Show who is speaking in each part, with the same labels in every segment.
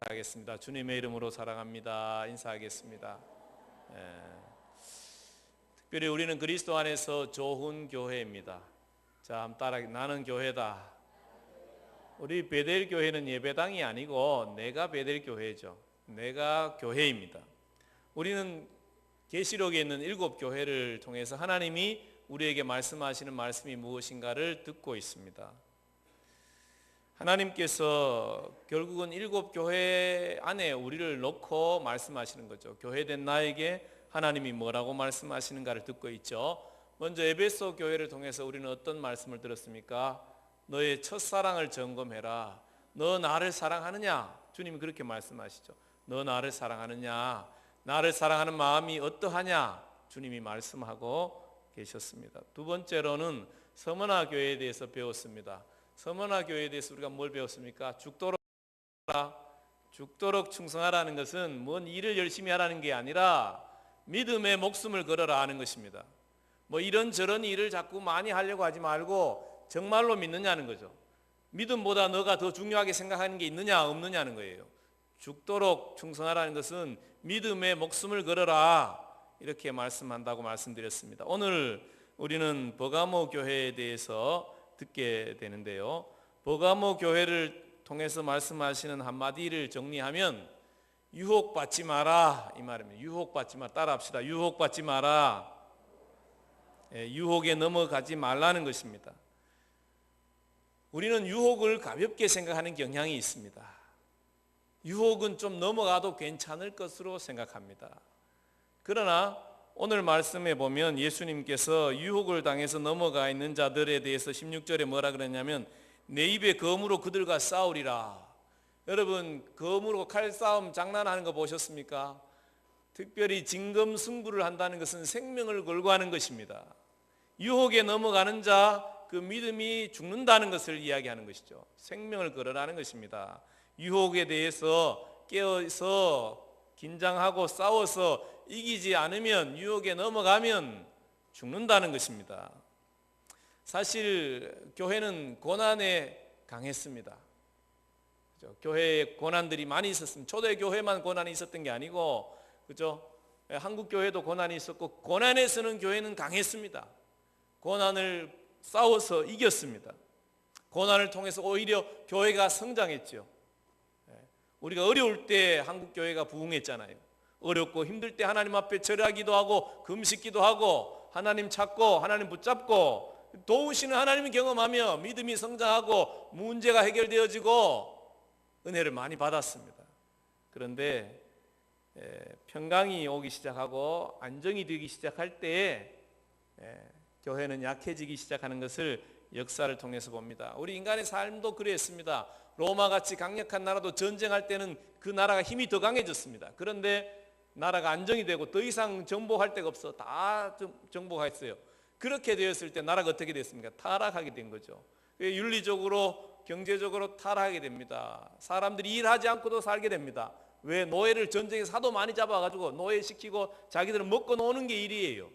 Speaker 1: 인사하겠습니다. 주님의 이름으로 사랑합니다. 인사하겠습니다. 특별히 우리는 그리스도 안에서 좋은 교회입니다. 자, 한번 따라, 나는 교회다. 우리 베델 교회는 예배당이 아니고 내가 베델 교회죠. 내가 교회입니다. 우리는 계시록에 있는 7교회를 통해서 하나님이 우리에게 말씀하시는 말씀이 무엇인가를 듣고 있습니다. 하나님께서 결국은 7교회 안에 우리를 놓고 말씀하시는 거죠. 교회된 나에게 하나님이 뭐라고 말씀하시는가를 듣고 있죠. 먼저 에베소 교회를 통해서 우리는 어떤 말씀을 들었습니까? 너의 첫사랑을 점검해라. 너 나를 사랑하느냐? 주님이 그렇게 말씀하시죠. 너 나를 사랑하느냐? 나를 사랑하는 마음이 어떠하냐? 주님이 말씀하고 계셨습니다. 두 번째로는 서머나 교회에 대해서 배웠습니다. 서머나 교회에 대해서 우리가 뭘 배웠습니까? 죽도록 충성하라는 것은 뭔 일을 열심히 하라는 게 아니라 믿음의 목숨을 걸어라 하는 것입니다. 뭐 이런저런 일을 자꾸 많이 하려고 하지 말고 정말로 믿느냐는 거죠. 믿음보다 너가 더 중요하게 생각하는 게 있느냐 없느냐는 거예요. 죽도록 충성하라는 것은 믿음의 목숨을 걸어라 이렇게 말씀한다고 말씀드렸습니다. 오늘 우리는 버가모 교회에 대해서 듣게 되는데요. 버가모 교회를 통해서 말씀하시는 한마디를 정리하면 유혹받지 마라 이 말입니다. 유혹받지 마라. 따라합시다. 유혹받지 마라. 유혹에 넘어가지 말라는 것입니다. 우리는 유혹을 가볍게 생각하는 경향이 있습니다. 유혹은 좀 넘어가도 괜찮을 것으로 생각합니다. 그러나 오늘 말씀에 보면 예수님께서 유혹을 당해서 넘어가 있는 자들에 대해서 16절에 뭐라 그랬냐면 내 입에 검으로 그들과 싸우리라. 여러분 검으로 칼싸움 장난하는 거 보셨습니까? 특별히 진검승부를 한다는 것은 생명을 걸고 하는 것입니다. 유혹에 넘어가는 자 그 믿음이 죽는다는 것을 이야기하는 것이죠. 생명을 걸어라는 것입니다. 유혹에 대해서 깨어서 긴장하고 싸워서 이기지 않으면 유혹에 넘어가면 죽는다는 것입니다. 사실 교회는 고난에 강했습니다. 그죠? 교회에 고난들이 많이 있었습니다. 초대교회만 고난이 있었던 게 아니고 그죠? 한국 교회도 고난이 있었고 고난에서는 교회는 강했습니다. 고난을 싸워서 이겼습니다. 고난을 통해서 오히려 교회가 성장했죠. 우리가 어려울 때 한국 교회가 부흥했잖아요. 어렵고 힘들 때 하나님 앞에 절하기도 하고 금식기도 하고 하나님 찾고 하나님 붙잡고 도우시는 하나님을 경험하며 믿음이 성장하고 문제가 해결되어지고 은혜를 많이 받았습니다. 그런데 평강이 오기 시작하고 안정이 되기 시작할 때에 교회는 약해지기 시작하는 것을 역사를 통해서 봅니다. 우리 인간의 삶도 그랬습니다. 로마같이 강력한 나라도 전쟁할 때는 그 나라가 힘이 더 강해졌습니다. 그런데 나라가 안정이 되고 더 이상 정복할 데가 없어. 다 정복했어요. 그렇게 되었을 때 나라가 어떻게 됐습니까? 타락하게 된 거죠. 윤리적으로 경제적으로 타락하게 됩니다. 사람들이 일하지 않고도 살게 됩니다. 왜? 노예를 전쟁에서 하도 많이 잡아가지고 노예시키고 자기들은 먹고 노는 게 일이에요.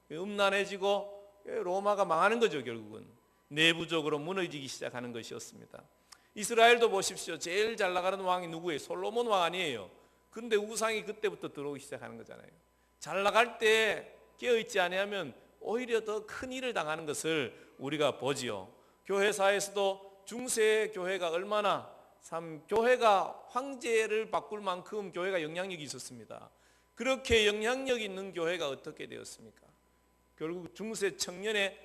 Speaker 1: 음란해지고 로마가 망하는 거죠. 결국은 내부적으로 무너지기 시작하는 것이었습니다. 이스라엘도 보십시오. 제일 잘 나가는 왕이 누구예요? 솔로몬 왕 아니에요. 근데 우상이 그때부터 들어오기 시작하는 거잖아요. 잘 나갈 때 깨어있지 아니하면 오히려 더 큰 일을 당하는 것을 우리가 보지요. 교회사에서도 중세 교회가 얼마나 교회가 황제를 바꿀 만큼 교회가 영향력이 있었습니다. 그렇게 영향력 있는 교회가 어떻게 되었습니까? 결국 중세 천년의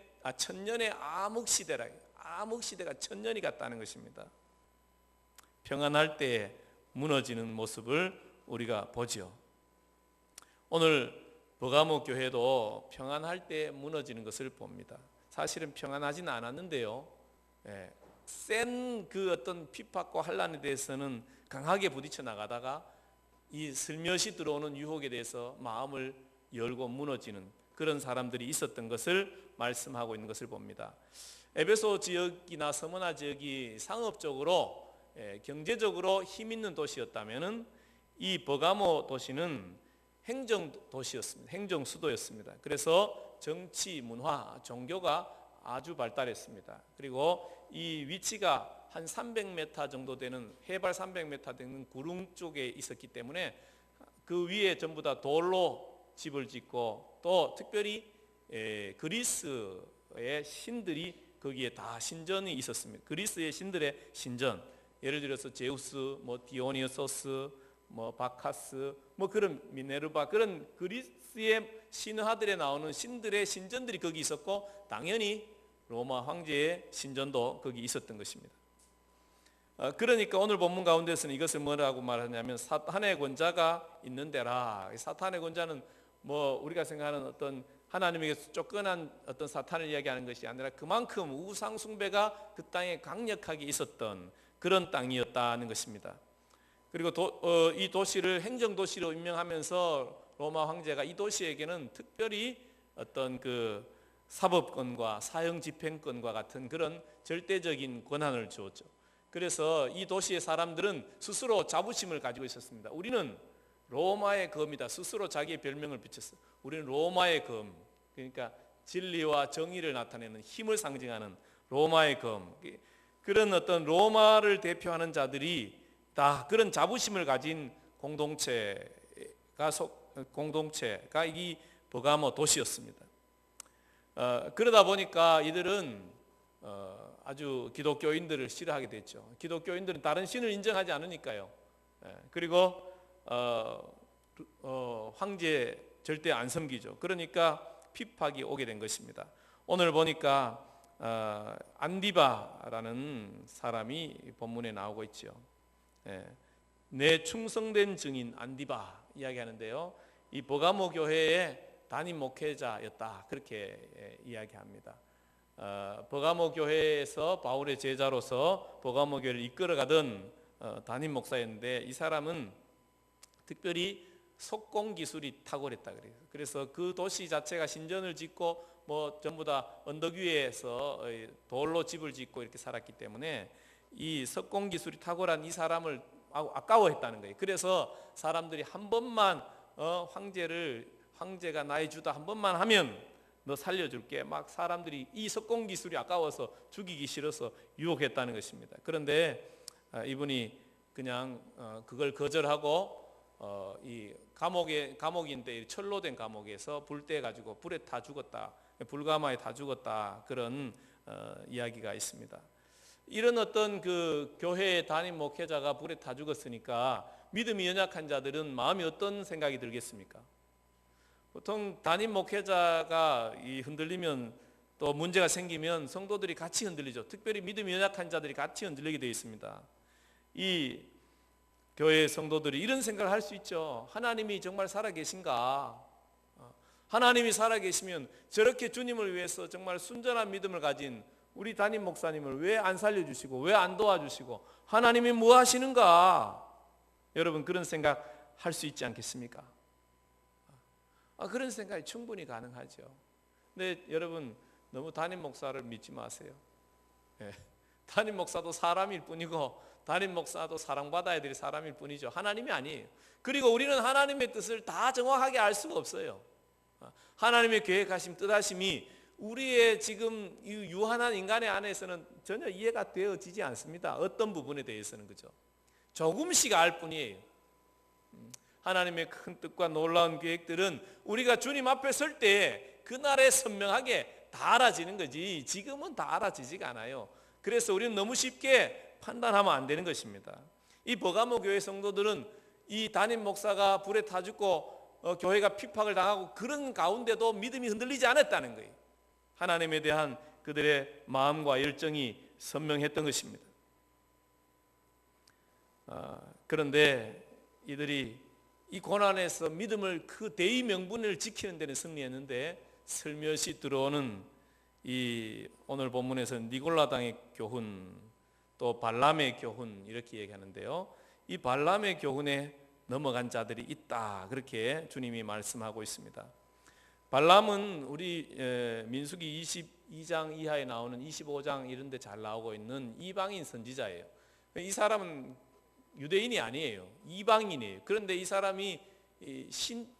Speaker 1: 암흑시대라. 암흑시대가 천년이 갔다는 것입니다. 평안할 때 무너지는 모습을 우리가 보죠. 오늘 버가모 교회도 평안할 때 무너지는 것을 봅니다. 사실은 평안하지는 않았는데요. 센 그 어떤 핍박과 환난에 대해서는 강하게 부딪혀 나가다가 이 슬며시 들어오는 유혹에 대해서 마음을 열고 무너지는 그런 사람들이 있었던 것을 말씀하고 있는 것을 봅니다. 에베소 지역이나 서머나 지역이 상업적으로 경제적으로 힘 있는 도시였다면 이 버가모 도시는 행정 도시였습니다. 행정 수도였습니다. 그래서 정치, 문화, 종교가 아주 발달했습니다. 그리고 이 위치가 한 300m 정도 되는 해발 300m 되는 구릉 쪽에 있었기 때문에 그 위에 전부 다 돌로 집을 짓고 또 특별히 그리스의 신들이 거기에 다 신전이 있었습니다. 그리스의 신들의 신전, 예를 들어서 제우스, 뭐 디오니소스, 뭐 바카스, 뭐 그런 미네르바, 그런 그리스의 신화들에 나오는 신들의 신전들이 거기 있었고, 당연히 로마 황제의 신전도 거기 있었던 것입니다. 그러니까 오늘 본문 가운데서는 이것을 뭐라고 말하냐면 사탄의 권자가 있는 데라. 사탄의 권자는 뭐 우리가 생각하는 어떤 하나님에게서 쫓겨난 어떤 사탄을 이야기하는 것이 아니라 그만큼 우상 숭배가 그 땅에 강력하게 있었던 그런 땅이었다는 것입니다. 그리고 이 도시를 행정도시로 임명하면서 로마 황제가 이 도시에게는 특별히 어떤 그 사법권과 사형집행권과 같은 그런 절대적인 권한을 주었죠. 그래서 이 도시의 사람들은 스스로 자부심을 가지고 있었습니다. 우리는 로마의 검이다. 스스로 자기의 별명을 붙였어요. 우리는 로마의 검, 그러니까 진리와 정의를 나타내는 힘을 상징하는 로마의 검. 그런 어떤 로마를 대표하는 자들이 다 그런 자부심을 가진 공동체가 이 버가모 도시였습니다. 그러다 보니까 이들은 아주 기독교인들을 싫어하게 됐죠. 기독교인들은 다른 신을 인정하지 않으니까요. 그리고 황제 절대 안 섬기죠. 그러니까 핍박이 오게 된 것입니다. 오늘 보니까 안디바라는 사람이 본문에 나오고 있죠. 내 충성된 증인 안디바 이야기하는데요. 이 버가모 교회의 담임 목회자였다, 그렇게 이야기합니다. 버가모 교회에서 바울의 제자로서 버가모 교회를 이끌어가던 담임 목사였는데, 이 사람은 특별히 석공 기술이 탁월했다 그래요. 그래서 그 도시 자체가 신전을 짓고 뭐 전부 다 언덕 위에서 돌로 집을 짓고 이렇게 살았기 때문에 이 석공 기술이 탁월한 이 사람을 아까워했다는 거예요. 그래서 사람들이 한 번만 황제가 나의 주다 한 번만 하면 너 살려줄게, 막 사람들이 이 석공 기술이 아까워서 죽이기 싫어서 유혹했다는 것입니다. 그런데 이분이 그냥 그걸 거절하고 이 감옥인데 철로 된 감옥에서 불때 가지고 불에 타 죽었다, 불가마에 타 죽었다, 그런 이야기가 있습니다. 이런 어떤 그 교회의 담임 목회자가 불에 타 죽었으니까 믿음이 연약한 자들은 마음이 어떤 생각이 들겠습니까? 보통 담임 목회자가 흔들리면, 또 문제가 생기면 성도들이 같이 흔들리죠. 특별히 믿음이 연약한 자들이 같이 흔들리게 되어 있습니다. 이 교회 성도들이 이런 생각을 할 수 있죠. 하나님이 정말 살아계신가? 하나님이 살아계시면 저렇게 주님을 위해서 정말 순전한 믿음을 가진 우리 담임 목사님을 왜 안 살려주시고 왜 안 도와주시고 하나님이 뭐 하시는가? 여러분 그런 생각 할 수 있지 않겠습니까? 그런 생각이 충분히 가능하죠. 근데 여러분 너무 담임 목사를 믿지 마세요. 담임 목사도 사람일 뿐이고 담임 목사도 사랑받아야 될 사람일 뿐이죠. 하나님이 아니에요. 그리고 우리는 하나님의 뜻을 다 정확하게 알 수가 없어요. 하나님의 계획하심, 뜻하심이 우리의 지금 이 유한한 인간의 안에서는 전혀 이해가 되어지지 않습니다. 어떤 부분에 대해서는, 그죠? 조금씩 알 뿐이에요. 하나님의 큰 뜻과 놀라운 계획들은 우리가 주님 앞에 설 때 그날에 선명하게 다 알아지는 거지, 지금은 다 알아지지가 않아요. 그래서 우리는 너무 쉽게 판단하면 안 되는 것입니다. 이 버가모 교회 성도들은 이 담임 목사가 불에 타 죽고 교회가 핍박을 당하고 그런 가운데도 믿음이 흔들리지 않았다는 거예요. 하나님에 대한 그들의 마음과 열정이 선명했던 것입니다. 그런데 이들이 이 고난에서 믿음을, 그 대의 명분을 지키는 데는 승리했는데 슬며시 들어오는 이 오늘 본문에서 니골라당의 교훈, 또 발람의 교훈, 이렇게 얘기하는데요. 이 발람의 교훈에 넘어간 자들이 있다, 그렇게 주님이 말씀하고 있습니다. 발람은 우리 민수기 22장 이하에 나오는 25장 이런 데 잘 나오고 있는 이방인 선지자예요. 이 사람은 유대인이 아니에요. 이방인이에요. 그런데 이 사람이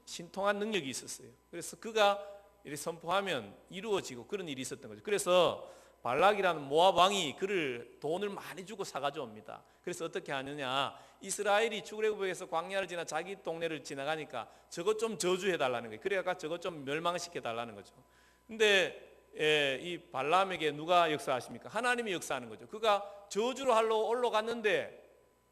Speaker 1: 신통한 능력이 있었어요. 그래서 그가 이렇게 선포하면 이루어지고 그런 일이 있었던 거죠. 그래서 발락이라는 모압 왕이 그를 돈을 많이 주고 사가져옵니다. 그래서 어떻게 하느냐, 이스라엘이 출애굽에서 광야를 지나 자기 동네를 지나가니까 저것 좀 저주해달라는 거예요. 그래가 저것 좀 멸망시켜달라는 거죠. 근데 이 발람에게 누가 역사하십니까? 하나님이 역사하는 거죠. 그가 저주를 하러 올라갔는데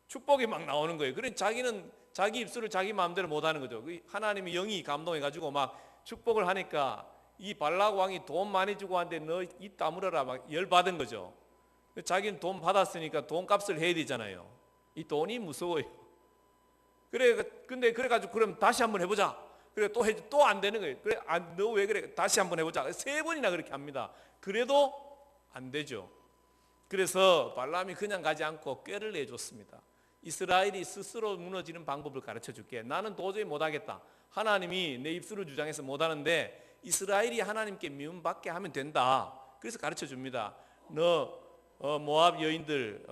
Speaker 1: 축복이 막 나오는 거예요. 그러니 자기는 자기 입술을 자기 마음대로 못하는 거죠. 하나님이 영이 감동해가지고 막 축복을 하니까 이 발락 왕이 돈 많이 주고 하는데 너 입 다물어라 막 열받은 거죠. 자기는 돈 받았으니까 돈값을 해야 되잖아요. 이 돈이 무서워요. 근데 그래가지고 그럼 다시 한번 해보자. 그래 또 안 되는 거예요. 그래 너 왜 그래? 다시 한번 해보자. 3번이나 그렇게 합니다. 그래도 안 되죠. 그래서 발람이 그냥 가지 않고 꾀를 내줬습니다. 이스라엘이 스스로 무너지는 방법을 가르쳐 줄게. 나는 도저히 못하겠다. 하나님이 내 입술을 주장해서 못하는데 이스라엘이 하나님께 미움받게 하면 된다. 그래서 가르쳐 줍니다. 너 모압 여인들,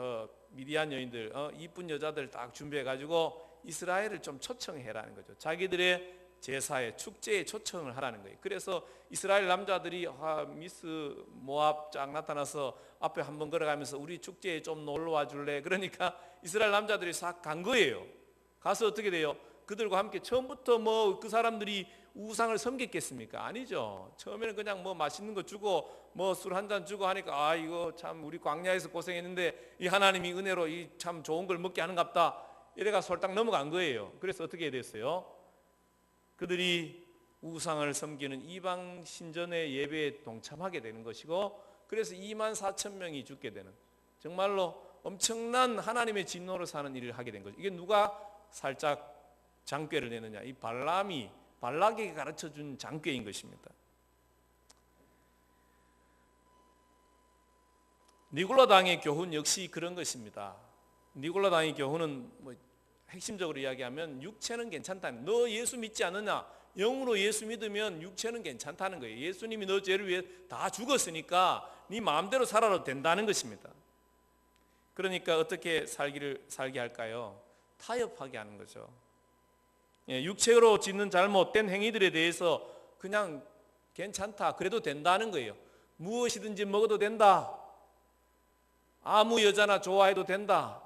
Speaker 1: 미디안 여인들, 이쁜 여자들 딱 준비해가지고 이스라엘을 좀 초청해라는 거죠. 자기들의 제사에 축제에 초청을 하라는 거예요. 그래서 이스라엘 남자들이 미스 모압 쫙 나타나서 앞에 한번 걸어가면서 우리 축제에 좀 놀러와 줄래? 그러니까 이스라엘 남자들이 싹 간 거예요. 가서 어떻게 돼요? 그들과 함께 처음부터 뭐 그 사람들이 우상을 섬겼겠습니까? 아니죠. 처음에는 그냥 뭐 맛있는 거 주고 뭐 술 한 잔 주고 하니까 이거 참 우리 광야에서 고생했는데 이 하나님이 은혜로 이 참 좋은 걸 먹게 하는갑다. 이래가 솔딱 넘어간 거예요. 그래서 어떻게 됐어요? 그들이 우상을 섬기는 이방 신전의 예배에 동참하게 되는 것이고, 그래서 24,000명이 죽게 되는, 정말로 엄청난 하나님의 진노로 사는 일을 하게 된 거죠. 이게 누가 살짝 장꾀를 내느냐? 이 발락에게 가르쳐준 장꾀인 것입니다. 니골라 당의 교훈 역시 그런 것입니다. 니골라 당의 교훈은 뭐 핵심적으로 이야기하면 육체는 괜찮다는, 너 예수 믿지 않느냐? 영으로 예수 믿으면 육체는 괜찮다는 거예요. 예수님이 너 죄를 위해 다 죽었으니까 네 마음대로 살아도 된다는 것입니다. 그러니까 어떻게 살게 할까요? 타협하게 하는 거죠. 육체로 짓는 잘못된 행위들에 대해서 그냥 괜찮다, 그래도 된다는 거예요. 무엇이든지 먹어도 된다, 아무 여자나 좋아해도 된다.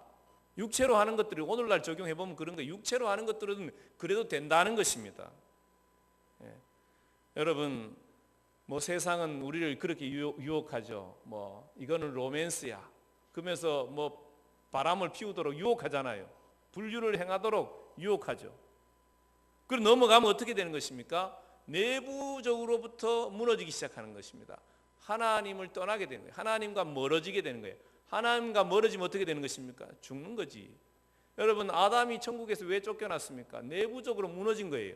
Speaker 1: 육체로 하는 것들이 오늘날 적용해보면 그런 거예요. 육체로 하는 것들은 그래도 된다는 것입니다. 여러분, 뭐 세상은 우리를 그렇게 유혹하죠. 뭐 이거는 로맨스야, 그러면서 뭐 바람을 피우도록 유혹하잖아요. 불륜을 행하도록 유혹하죠. 그리고 넘어가면 어떻게 되는 것입니까? 내부적으로부터 무너지기 시작하는 것입니다. 하나님을 떠나게 되는 거예요. 하나님과 멀어지게 되는 거예요. 하나님과 멀어지면 어떻게 되는 것입니까? 죽는 거지. 여러분, 아담이 천국에서 왜 쫓겨났습니까? 내부적으로 무너진 거예요.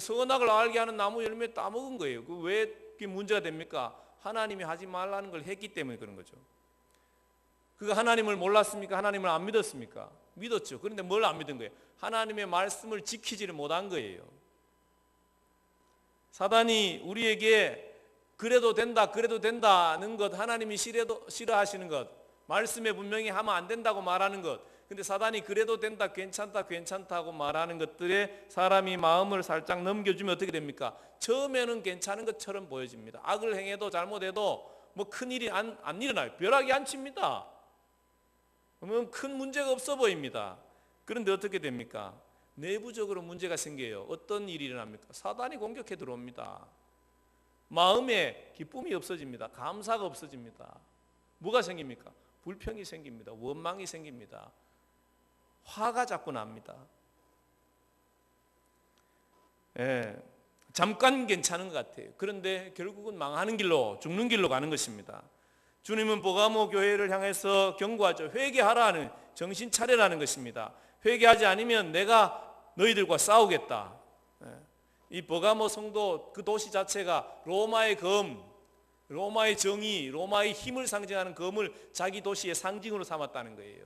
Speaker 1: 선악을 알게 하는 나무 열매 따먹은 거예요. 왜 그게 문제가 됩니까? 하나님이 하지 말라는 걸 했기 때문에 그런 거죠. 그가 하나님을 몰랐습니까? 하나님을 안 믿었습니까? 믿었죠. 그런데 뭘 안 믿은 거예요? 하나님의 말씀을 지키지를 못한 거예요. 사단이 우리에게 그래도 된다는 것, 하나님이 싫어하시는 것, 말씀에 분명히 하면 안 된다고 말하는 것, 근데 사단이 그래도 된다, 괜찮다고 말하는 것들에 사람이 마음을 살짝 넘겨주면 어떻게 됩니까? 처음에는 괜찮은 것처럼 보여집니다. 악을 행해도 잘못해도 뭐 큰일이 안 일어나요. 벼락이 안 칩니다. 그러면 큰 문제가 없어 보입니다. 그런데 어떻게 됩니까? 내부적으로 문제가 생겨요. 어떤 일이 일어납니까? 사단이 공격해 들어옵니다. 마음에 기쁨이 없어집니다. 감사가 없어집니다. 뭐가 생깁니까? 불평이 생깁니다. 원망이 생깁니다. 화가 자꾸 납니다. 잠깐 괜찮은 것 같아요. 그런데 결국은 망하는 길로, 죽는 길로 가는 것입니다. 주님은 버가모 교회를 향해서 경고하죠. 회개하라는, 정신 차려라는 것입니다. 회개하지 않으면 내가 너희들과 싸우겠다. 이 버가모 성도, 그 도시 자체가 로마의 검, 로마의 정의, 로마의 힘을 상징하는 검을 자기 도시의 상징으로 삼았다는 거예요.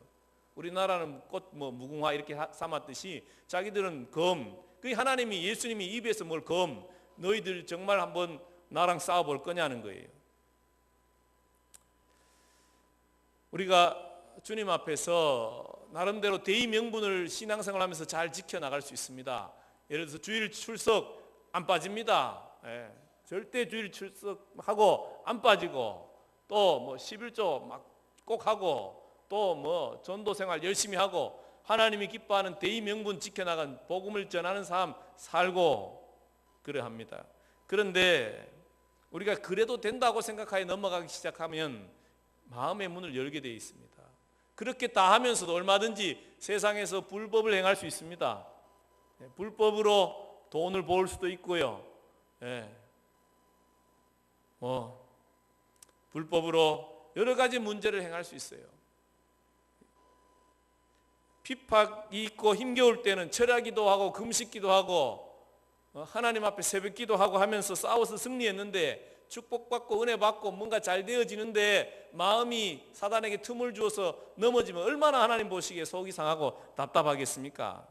Speaker 1: 우리나라는 꽃, 무궁화 이렇게 삼았듯이 자기들은 검, 그 하나님이, 예수님이 입에서 뭘 검, 너희들 정말 한번 나랑 싸워볼 거냐는 거예요. 우리가 주님 앞에서 나름대로 대의 명분을 신앙생활 하면서 잘 지켜나갈 수 있습니다. 예를 들어서 주일 출석 안 빠집니다. 절대 주일 출석하고 안 빠지고, 또 뭐 11조 막 꼭 하고 또 뭐 전도 생활 열심히 하고 하나님이 기뻐하는 대의 명분 지켜나간 복음을 전하는 삶 살고 그러합니다. 그런데 우리가 그래도 된다고 생각하여 넘어가기 시작하면 마음의 문을 열게 되어 있습니다. 그렇게 다 하면서도 얼마든지 세상에서 불법을 행할 수 있습니다. 불법으로 돈을 벌 수도 있고요. 불법으로 여러 가지 문제를 행할 수 있어요. 핍박이 있고 힘겨울 때는 철야기도 하고 금식기도 하고 하나님 앞에 새벽기도 하고 하면서 싸워서 승리했는데 축복받고 은혜 받고 뭔가 잘 되어지는데 마음이 사단에게 틈을 주어서 넘어지면 얼마나 하나님 보시기에 속이 상하고 답답하겠습니까?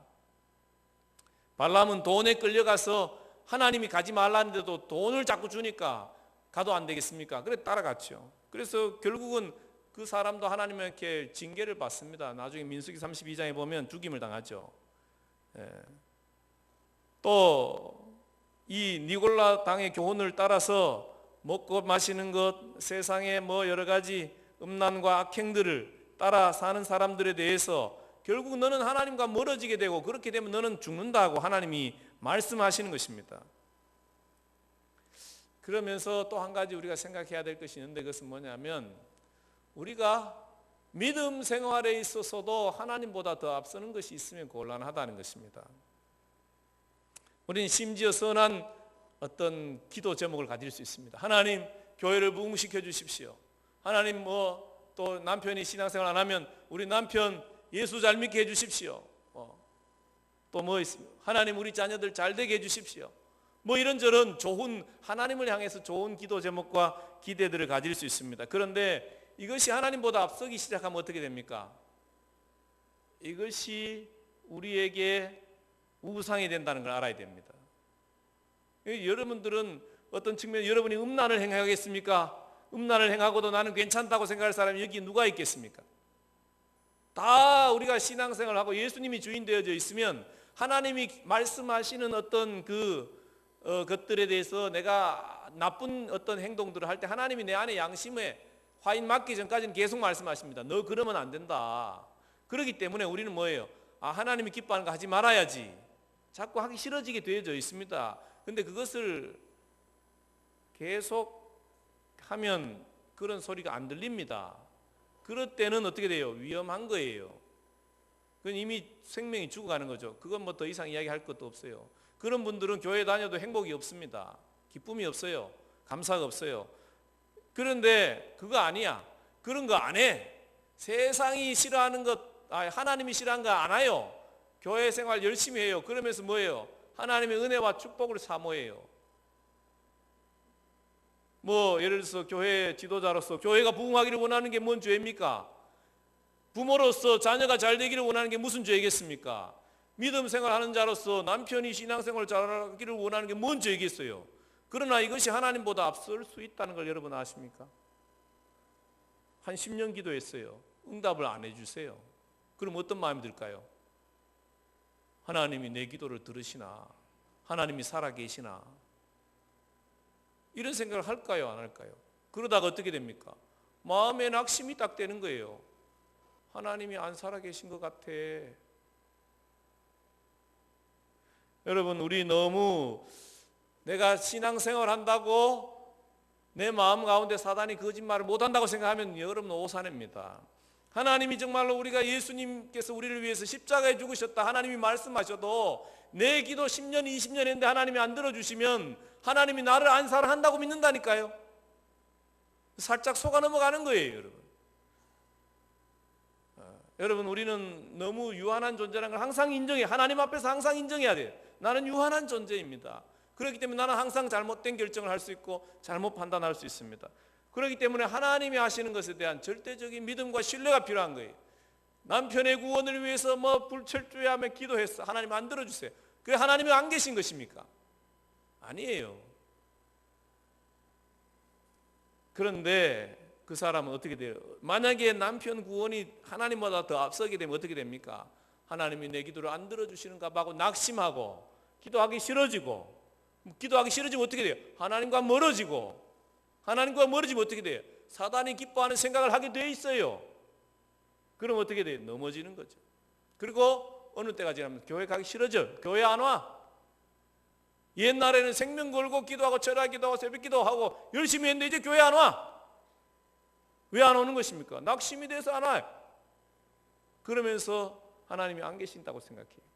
Speaker 1: 발람은 돈에 끌려가서 하나님이 가지 말라는데도 돈을 자꾸 주니까 가도 안 되겠습니까? 그래 따라갔죠. 그래서 결국은 그 사람도 하나님께 징계를 받습니다. 나중에 민수기 32장에 보면 죽임을 당하죠. 또 이 니골라 당의 교훈을 따라서 먹고 마시는 것, 세상의 뭐 여러 가지 음란과 악행들을 따라 사는 사람들에 대해서 결국 너는 하나님과 멀어지게 되고 그렇게 되면 너는 죽는다고 하나님이 말씀하시는 것입니다. 그러면서 또 한 가지 우리가 생각해야 될 것이 있는데 그것은 뭐냐면 우리가 믿음 생활에 있어서도 하나님보다 더 앞서는 것이 있으면 곤란하다는 것입니다. 우리는 심지어 선한 어떤 기도 제목을 가질 수 있습니다. 하나님, 교회를 부흥시켜 주십시오. 하나님, 또 남편이 신앙생활 안 하면 우리 남편 예수 잘 믿게 해 주십시오. 또 뭐 있습니까? 하나님, 우리 자녀들 잘 되게 해 주십시오. 뭐 이런저런 좋은 하나님을 향해서 좋은 기도 제목과 기대들을 가질 수 있습니다. 그런데 이것이 하나님보다 앞서기 시작하면 어떻게 됩니까? 이것이 우리에게 우상이 된다는 걸 알아야 됩니다. 여러분들은 어떤 측면에 여러분이 음란을 행하겠습니까? 음란을 행하고도 나는 괜찮다고 생각할 사람이 여기 누가 있겠습니까? 다 우리가 신앙생활을 하고 예수님이 주인 되어져 있으면 하나님이 말씀하시는 어떤 것들에 대해서 내가 나쁜 어떤 행동들을 할 때 하나님이 내 안에 양심에 화인 맞기 전까지는 계속 말씀하십니다. 너 그러면 안 된다. 그렇기 때문에 우리는 뭐예요? 하나님이 기뻐하는 거 하지 말아야지. 자꾸 하기 싫어지게 되어져 있습니다. 근데 그것을 계속 하면 그런 소리가 안 들립니다. 그럴 때는 어떻게 돼요? 위험한 거예요. 그건 이미 생명이 죽어가는 거죠. 그건 뭐 더 이상 이야기할 것도 없어요. 그런 분들은 교회 다녀도 행복이 없습니다. 기쁨이 없어요. 감사가 없어요. 그런데 그거 아니야. 그런 거 안 해. 세상이 싫어하는 것, 하나님이 싫어하는 거 안 해요. 교회 생활 열심히 해요. 그러면서 뭐예요? 하나님의 은혜와 축복을 사모해요. 뭐 예를 들어서 교회 지도자로서 교회가 부흥하기를 원하는 게 뭔 죄입니까? 부모로서 자녀가 잘 되기를 원하는 게 무슨 죄이겠습니까? 믿음 생활하는 자로서 남편이 신앙생활을 잘하기를 원하는 게 뭔 죄이겠어요? 그러나 이것이 하나님보다 앞설 수 있다는 걸 여러분 아십니까? 한 10년 기도했어요. 응답을 안 해주세요. 그럼 어떤 마음이 들까요? 하나님이 내 기도를 들으시나? 하나님이 살아계시나? 이런 생각을 할까요? 안 할까요? 그러다가 어떻게 됩니까? 마음에 낙심이 딱 되는 거예요. 하나님이 안 살아계신 것 같아. 여러분, 우리 너무 내가 신앙생활 한다고 내 마음 가운데 사단이 거짓말을 못한다고 생각하면 여러분 오산입니다. 하나님이 정말로 우리가 예수님께서 우리를 위해서 십자가에 죽으셨다 하나님이 말씀하셔도 내 기도 10년 20년 했는데 하나님이 안 들어주시면 하나님이 나를 안 사랑한다고 믿는다니까요. 살짝 속아 넘어가는 거예요. 여러분 우리는 너무 유한한 존재라는 걸 항상 인정해. 하나님 앞에서 항상 인정해야 돼요. 나는 유한한 존재입니다. 그렇기 때문에 나는 항상 잘못된 결정을 할 수 있고 잘못 판단할 수 있습니다. 그렇기 때문에 하나님이 하시는 것에 대한 절대적인 믿음과 신뢰가 필요한 거예요. 남편의 구원을 위해서 불철주야하며 기도했어. 하나님 안 들어주세요. 그게 하나님이 안 계신 것입니까? 아니에요. 그런데 그 사람은 어떻게 돼요? 만약에 남편 구원이 하나님보다 더 앞서게 되면 어떻게 됩니까? 하나님이 내 기도를 안 들어주시는가 하고 낙심하고 기도하기 싫어지고 기도하기 싫어지면 어떻게 돼요? 하나님과 멀어지고 하나님과 멀어지면 어떻게 돼요? 사단이 기뻐하는 생각을 하게 돼 있어요. 그럼 어떻게 돼요? 넘어지는 거죠. 그리고 어느 때가 지나면 교회 가기 싫어져. 교회 안 와. 옛날에는 생명 걸고 기도하고 철학 기도하고 새벽 기도하고 열심히 했는데 이제 교회 안 와. 왜 안 오는 것입니까? 낙심이 돼서 안 와요. 그러면서 하나님이 안 계신다고 생각해요.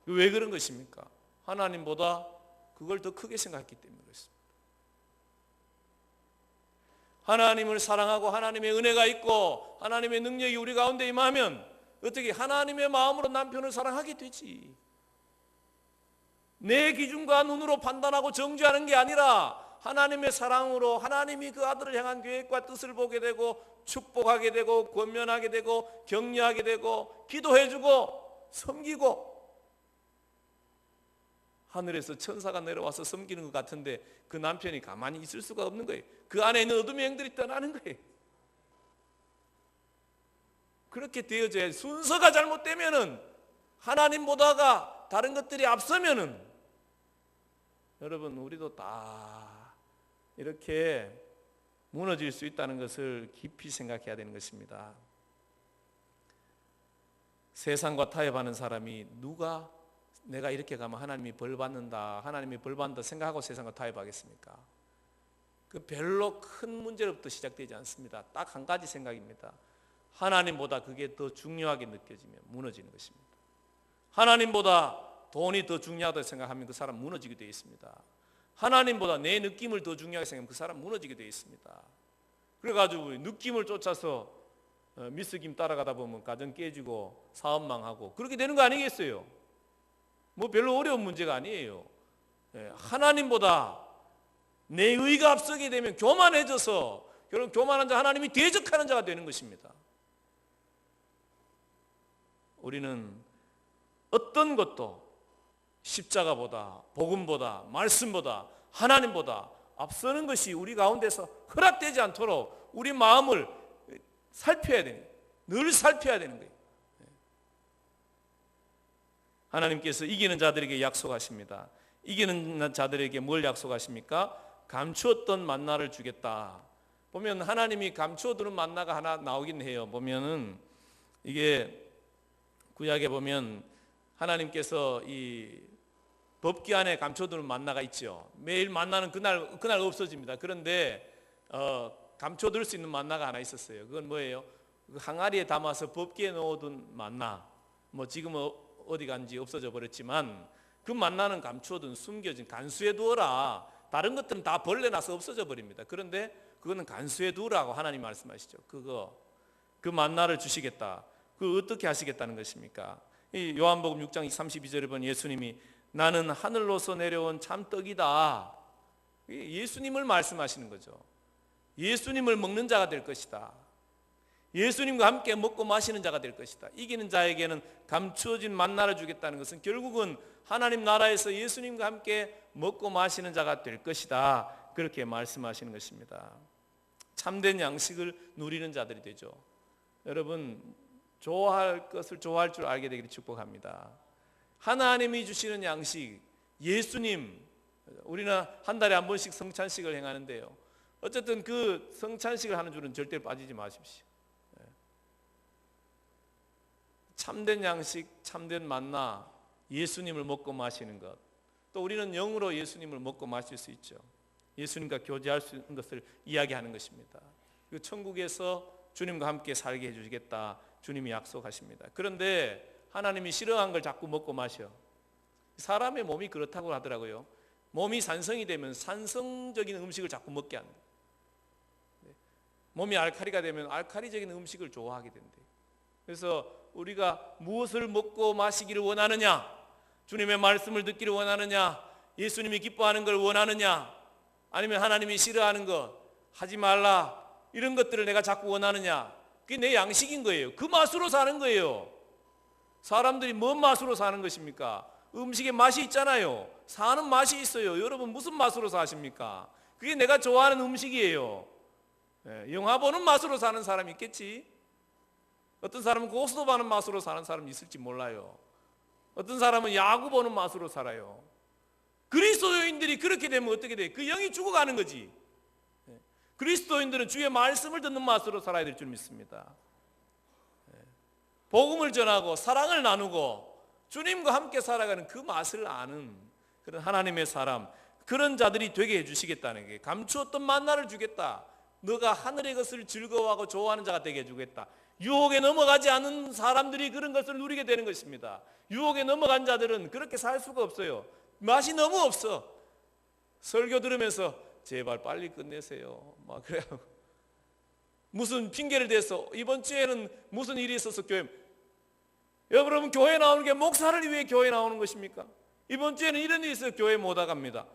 Speaker 1: 왜 그런 것입니까? 하나님보다 그걸 더 크게 생각했기 때문에 그렇습니다. 하나님을 사랑하고 하나님의 은혜가 있고 하나님의 능력이 우리 가운데 임하면 어떻게 하나님의 마음으로 남편을 사랑하게 되지. 내 기준과 눈으로 판단하고 정죄하는 게 아니라 하나님의 사랑으로 하나님이 그 아들을 향한 계획과 뜻을 보게 되고 축복하게 되고 권면하게 되고 격려하게 되고 기도해주고 섬기고 하늘에서 천사가 내려와서 섬기는 것 같은데 그 남편이 가만히 있을 수가 없는 거예요. 그 안에 있는 어둠의 영들이 떠나는 거예요. 그렇게 되어져야 순서가 잘못되면은 하나님보다가 다른 것들이 앞서면은 여러분 우리도 다 이렇게 무너질 수 있다는 것을 깊이 생각해야 되는 것입니다. 세상과 타협하는 사람이 누가 내가 이렇게 가면 하나님이 벌 받는다, 하나님이 벌 받는다 생각하고 세상과 타협하겠습니까? 그 별로 큰 문제로부터 시작되지 않습니다. 딱 한 가지 생각입니다. 하나님보다 그게 더 중요하게 느껴지면 무너지는 것입니다. 하나님보다 돈이 더 중요하다고 생각하면 그 사람 무너지게 되어 있습니다. 하나님보다 내 느낌을 더 중요하게 생각하면 그 사람 무너지게 되어 있습니다. 그래가지고 느낌을 쫓아서 미스김 따라가다 보면 가정 깨지고 사업 망하고 그렇게 되는 거 아니겠어요? 뭐 별로 어려운 문제가 아니에요. 하나님보다 내 의가 앞서게 되면 교만해져서 결국 교만한 자 하나님이 대적하는 자가 되는 것입니다. 우리는 어떤 것도 십자가보다 복음보다 말씀보다 하나님보다 앞서는 것이 우리 가운데서 허락되지 않도록 우리 마음을 살펴야 되는, 늘 살펴야 되는 거예요. 하나님께서 이기는 자들에게 약속하십니다. 이기는 자들에게 뭘 약속하십니까? 감추었던 만나를 주겠다. 보면 하나님이 감추어두는 만나가 하나 나오긴 해요. 보면은 이게 구약에 보면 하나님께서 이 법궤 안에 감춰두는 만나가 있죠. 매일 만나는 그날 없어집니다. 그런데 감춰둘 수 있는 만나가 하나 있었어요. 그건 뭐예요? 항아리에 담아서 법궤에 넣어둔 만나. 뭐 지금 어디 간지 없어져 버렸지만 그 만나는 감추어둔 숨겨진 간수해 두어라. 다른 것들은 다 벌레나서 없어져 버립니다. 그런데 그거는 간수해 두라고 하나님 말씀하시죠. 그 만나를 주시겠다. 그걸 어떻게 하시겠다는 것입니까? 이 요한복음 6장 32절에 보면 예수님이 나는 하늘로서 내려온 참떡이다. 예수님을 말씀하시는 거죠. 예수님을 먹는 자가 될 것이다. 예수님과 함께 먹고 마시는 자가 될 것이다. 이기는 자에게는 감추어진 만나를 주겠다는 것은 결국은 하나님 나라에서 예수님과 함께 먹고 마시는 자가 될 것이다. 그렇게 말씀하시는 것입니다. 참된 양식을 누리는 자들이 되죠. 여러분 좋아할 것을 좋아할 줄 알게 되기를 축복합니다. 하나님이 주시는 양식, 예수님, 우리는 한 달에 한 번씩 성찬식을 행하는데요. 어쨌든 그 성찬식을 하는 줄은 절대 빠지지 마십시오. 참된 양식, 참된 만나, 예수님을 먹고 마시는 것. 또 우리는 영으로 예수님을 먹고 마실 수 있죠. 예수님과 교제할 수 있는 것을 이야기하는 것입니다. 그 천국에서 주님과 함께 살게 해주시겠다. 주님이 약속하십니다. 그런데 하나님이 싫어한 걸 자꾸 먹고 마셔. 사람의 몸이 그렇다고 하더라고요. 몸이 산성이 되면 산성적인 음식을 자꾸 먹게 한다. 몸이 알칼리가 되면 알칼리적인 음식을 좋아하게 된대. 그래서 우리가 무엇을 먹고 마시기를 원하느냐? 주님의 말씀을 듣기를 원하느냐? 예수님이 기뻐하는 걸 원하느냐? 아니면 하나님이 싫어하는 것 하지 말라 이런 것들을 내가 자꾸 원하느냐? 그게 내 양식인 거예요. 그 맛으로 사는 거예요. 사람들이 뭔 맛으로 사는 것입니까? 음식에 맛이 있잖아요. 사는 맛이 있어요. 여러분 무슨 맛으로 사십니까? 그게 내가 좋아하는 음식이에요. 영화 보는 맛으로 사는 사람이 있겠지. 어떤 사람은 고스톱 하는 맛으로 사는 사람이 있을지 몰라요. 어떤 사람은 야구 보는 맛으로 살아요. 그리스도인들이 그렇게 되면 어떻게 돼? 그 영이 죽어가는 거지. 그리스도인들은 주의 말씀을 듣는 맛으로 살아야 될 줄 믿습니다. 복음을 전하고 사랑을 나누고 주님과 함께 살아가는 그 맛을 아는 그런 하나님의 사람, 그런 자들이 되게 해주시겠다는 게, 감추었던 만나를 주겠다, 너가 하늘의 것을 즐거워하고 좋아하는 자가 되게 해주겠다. 유혹에 넘어가지 않은 사람들이 그런 것을 누리게 되는 것입니다. 유혹에 넘어간 자들은 그렇게 살 수가 없어요. 맛이 너무 없어. 설교 들으면서 제발 빨리 끝내세요 막 그래요. 무슨 핑계를 대서 이번 주에는 무슨 일이 있어서 교회, 여러분 교회 나오는 게 목사를 위해 교회 나오는 것입니까? 이번 주에는 이런 일이 있어서 교회 못 나갑니다.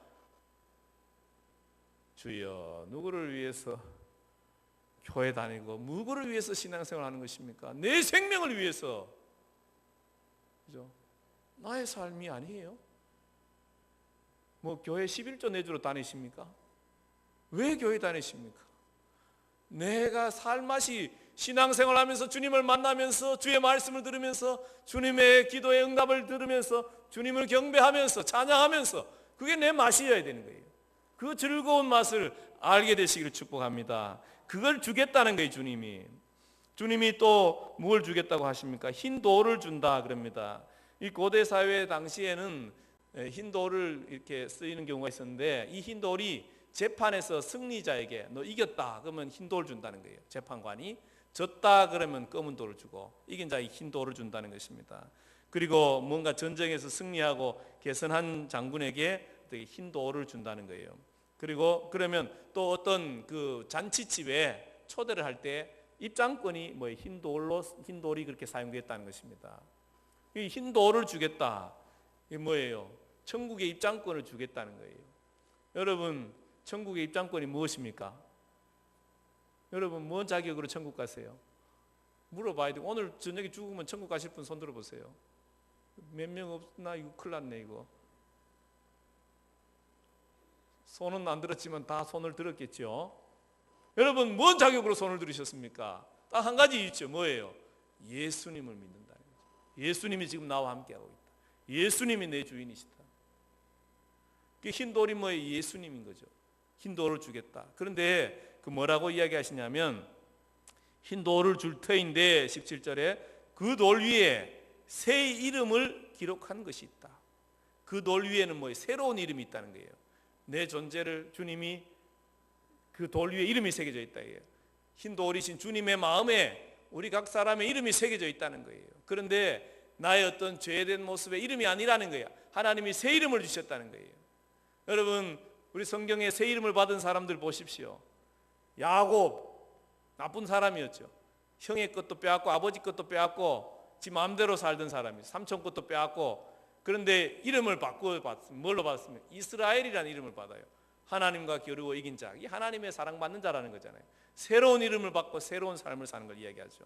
Speaker 1: 주여, 누구를 위해서 교회 다니고 누구를 위해서 신앙생활 하는 것입니까? 내 생명을 위해서. 그죠? 나의 삶이 아니에요. 뭐 교회 11조 내주러 다니십니까? 왜 교회 다니십니까? 내가 살맛이 신앙생활 하면서 주님을 만나면서 주의 말씀을 들으면서 주님의 기도의 응답을 들으면서 주님을 경배하면서 찬양하면서 그게 내 맛이어야 되는 거예요. 그 즐거운 맛을 알게 되시기를 축복합니다. 그걸 주겠다는 거예요. 주님이 또 뭘 주겠다고 하십니까? 흰 돌을 준다 그럽니다. 이 고대 사회 당시에는 흰 돌을 이렇게 쓰이는 경우가 있었는데, 이 흰 돌이 재판에서 승리자에게 너 이겼다 그러면 흰 돌을 준다는 거예요. 재판관이 졌다 그러면 검은 돌을 주고 이긴 자에게 흰 돌을 준다는 것입니다. 그리고 뭔가 전쟁에서 승리하고 개선한 장군에게 흰 돌을 준다는 거예요. 그리고 그러면 또 어떤 그 잔치집에 초대를 할 때 입장권이 뭐 흰 돌이 그렇게 사용됐다는 것입니다. 이 흰 돌을 주겠다. 이게 뭐예요? 천국의 입장권을 주겠다는 거예요. 여러분, 천국의 입장권이 무엇입니까? 여러분, 뭔 자격으로 천국 가세요? 물어봐야 되고, 오늘 저녁에 죽으면 천국 가실 분 손 들어보세요. 몇 명 없나? 이거 큰일 났네 이거. 손은 안 들었지만 다 손을 들었겠죠. 여러분, 뭔 자격으로 손을 들으셨습니까? 딱 한 가지 있죠. 뭐예요? 예수님을 믿는다는 거죠. 예수님이 지금 나와 함께하고 있다. 예수님이 내 주인이시다. 흰 돌이 뭐예요? 예수님인 거죠. 흰 돌을 주겠다. 그런데 그 뭐라고 이야기하시냐면, 흰 돌을 줄 터인데 17절에 그 돌 위에 새 이름을 기록한 것이 있다. 그 돌 위에는 뭐예요? 새로운 이름이 있다는 거예요. 내 존재를 주님이 그 돌 위에 이름이 새겨져 있다. 흰 돌이신 주님의 마음에 우리 각 사람의 이름이 새겨져 있다는 거예요. 그런데 나의 어떤 죄된 모습의 이름이 아니라는 거예요. 하나님이 새 이름을 주셨다는 거예요. 여러분, 우리 성경에 새 이름을 받은 사람들 보십시오. 야곱, 나쁜 사람이었죠. 형의 것도 빼앗고 아버지 것도 빼앗고 지 마음대로 살던 사람이에요. 삼촌 것도 빼앗고. 그런데 이름을 바꾸어 받습니다. 뭘로 받습니까? 이스라엘이라는 이름을 받아요. 하나님과 겨루어 이긴 자. 이 하나님의 사랑받는 자라는 거잖아요. 새로운 이름을 받고 새로운 삶을 사는 걸 이야기하죠.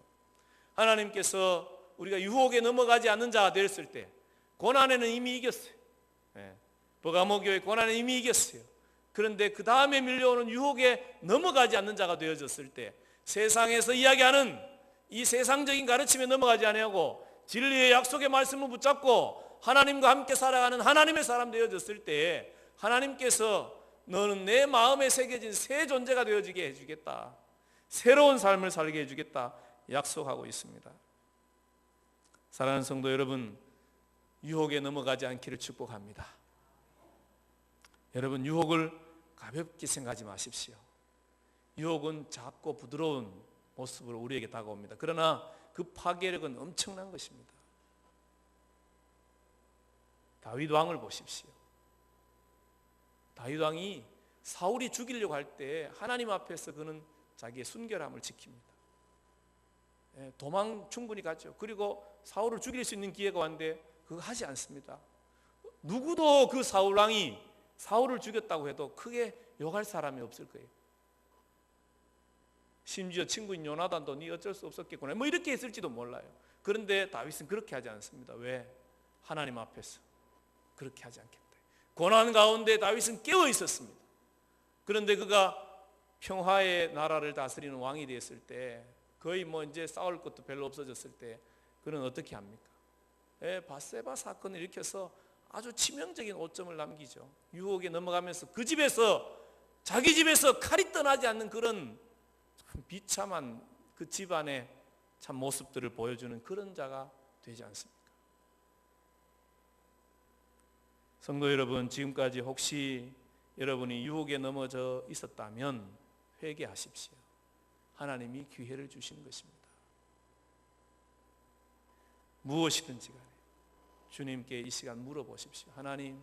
Speaker 1: 하나님께서 우리가 유혹에 넘어가지 않는 자가 되었을 때, 고난에는 이미 이겼어요. 버가모 교회 고난에 이미 이겼어요. 그런데 그 다음에 밀려오는 유혹에 넘어가지 않는 자가 되어졌을 때, 세상에서 이야기하는 이 세상적인 가르침에 넘어가지 아니하고 진리의 약속의 말씀을 붙잡고 하나님과 함께 살아가는 하나님의 사람 되어졌을 때, 하나님께서 너는 내 마음에 새겨진 새 존재가 되어지게 해주겠다, 새로운 삶을 살게 해주겠다 약속하고 있습니다. 사랑하는 성도 여러분, 유혹에 넘어가지 않기를 축복합니다. 여러분, 유혹을 가볍게 생각하지 마십시오. 유혹은 작고 부드러운 모습으로 우리에게 다가옵니다. 그러나 그 파괴력은 엄청난 것입니다. 다윗 왕을 보십시오. 다윗 왕이 사울이 죽이려고 할 때 하나님 앞에서 그는 자기의 순결함을 지킵니다. 도망 충분히 갔죠. 그리고 사울을 죽일 수 있는 기회가 왔는데 그거 하지 않습니다. 누구도 그 사울 왕이 사울을 죽였다고 해도 크게 욕할 사람이 없을 거예요. 심지어 친구인 요나단도 네 어쩔 수 없었겠구나 뭐 이렇게 했을지도 몰라요. 그런데 다윗은 그렇게 하지 않습니다. 왜? 하나님 앞에서 그렇게 하지 않겠다. 고난 가운데 다윗은 깨어 있었습니다. 그런데 그가 평화의 나라를 다스리는 왕이 되었을 때, 거의 뭐 이제 싸울 것도 별로 없어졌을 때 그는 어떻게 합니까? 바세바 사건을 일으켜서 아주 치명적인 오점을 남기죠. 유혹에 넘어가면서 그 집에서 자기 집에서 칼이 떠나지 않는 그런 비참한 그 집안의 참 모습들을 보여주는 그런 자가 되지 않습니까? 성도 여러분, 지금까지 혹시 여러분이 유혹에 넘어져 있었다면 회개하십시오. 하나님이 기회를 주시는 것입니다. 무엇이든지 간에 주님께 이 시간 물어보십시오. 하나님,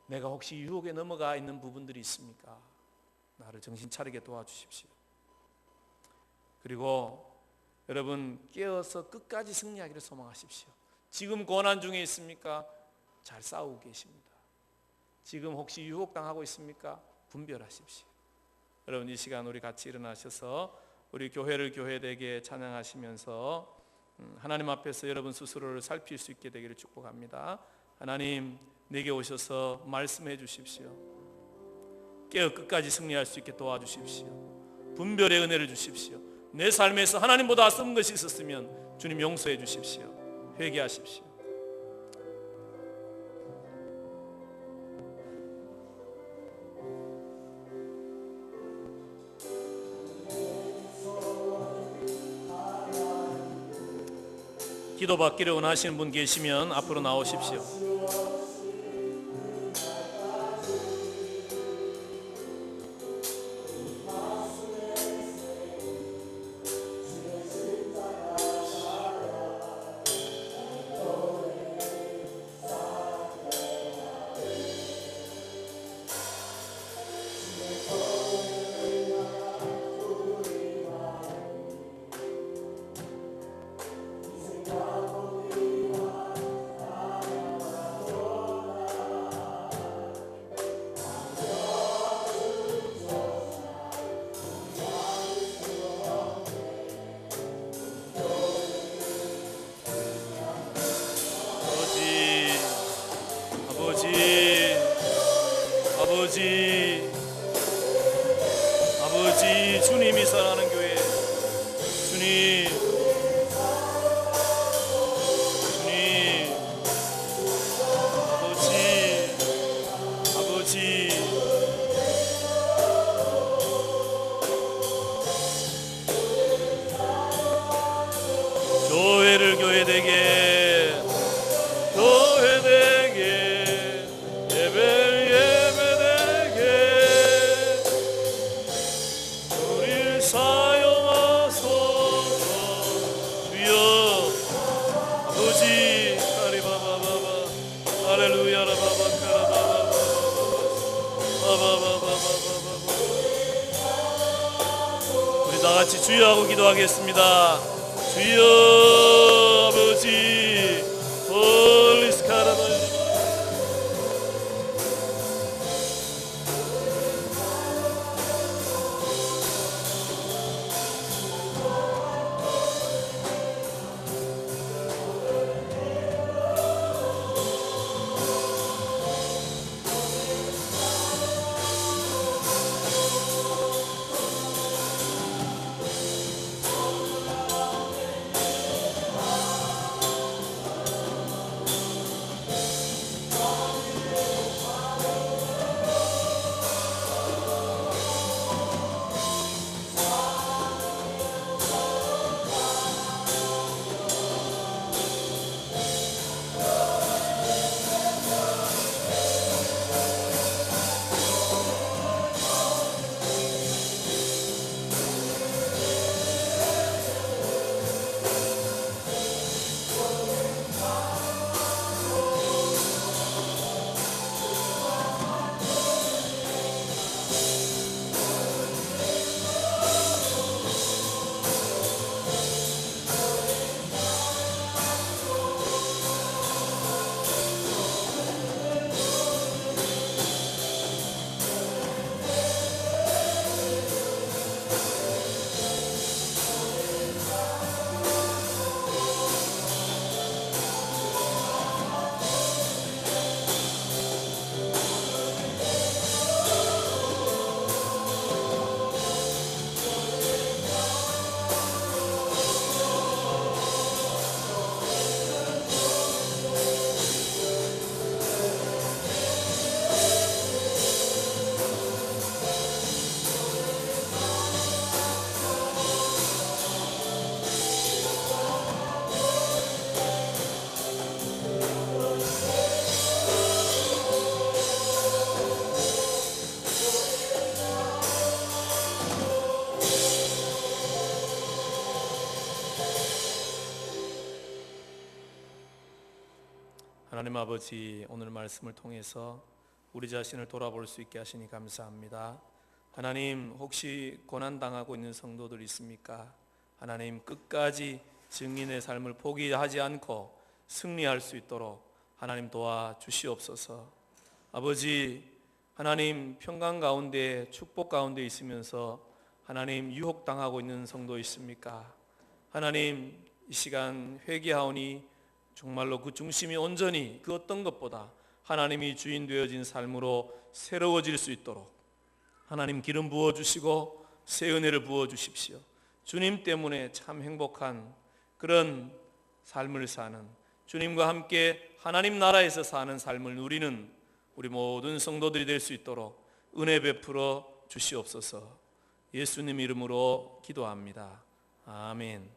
Speaker 1: 내가 혹시 유혹에 넘어가 있는 부분들이 있습니까? 나를 정신 차리게 도와주십시오. 그리고 여러분, 깨어서 끝까지 승리하기를 소망하십시오. 지금 고난 중에 있습니까? 잘 싸우고 계십니다. 지금 혹시 유혹당하고 있습니까? 분별하십시오. 여러분, 이 시간 우리 같이 일어나셔서 우리 교회를 교회되게 찬양하시면서 하나님 앞에서 여러분 스스로를 살필 수 있게 되기를 축복합니다. 하나님, 내게 오셔서 말씀해 주십시오. 깨어 끝까지 승리할 수 있게 도와주십시오. 분별의 은혜를 주십시오. 내 삶에서 하나님보다 썩은 것이 있었으면 주님 용서해 주십시오. 회개하십시오. 기도받기를 원하시는 분 계시면 앞으로 나오십시오. 아버지, 주님이 사랑하는 교회, 주님, 아버지, 교회를 교회되게 우리 다 같이 주여 하고 기도하겠습니다. 주여 아버지 홀리스카라바 하나님 아버지, 오늘 말씀을 통해서 우리 자신을 돌아볼 수 있게 하시니 감사합니다. 하나님, 혹시 고난당하고 있는 성도들 있습니까? 하나님, 끝까지 증인의 삶을 포기하지 않고 승리할 수 있도록 하나님 도와주시옵소서. 아버지, 하나님, 평강 가운데 축복 가운데 있으면서 하나님 유혹당하고 있는 성도 있습니까? 하나님, 이 시간 회개하오니 정말로 그 중심이 온전히 그 어떤 것보다 하나님이 주인 되어진 삶으로 새로워질 수 있도록 하나님 기름 부어주시고 새 은혜를 부어주십시오. 주님 때문에 참 행복한 그런 삶을 사는, 주님과 함께 하나님 나라에서 사는 삶을 누리는 우리 모든 성도들이 될 수 있도록 은혜 베풀어 주시옵소서. 예수님 이름으로 기도합니다. 아멘.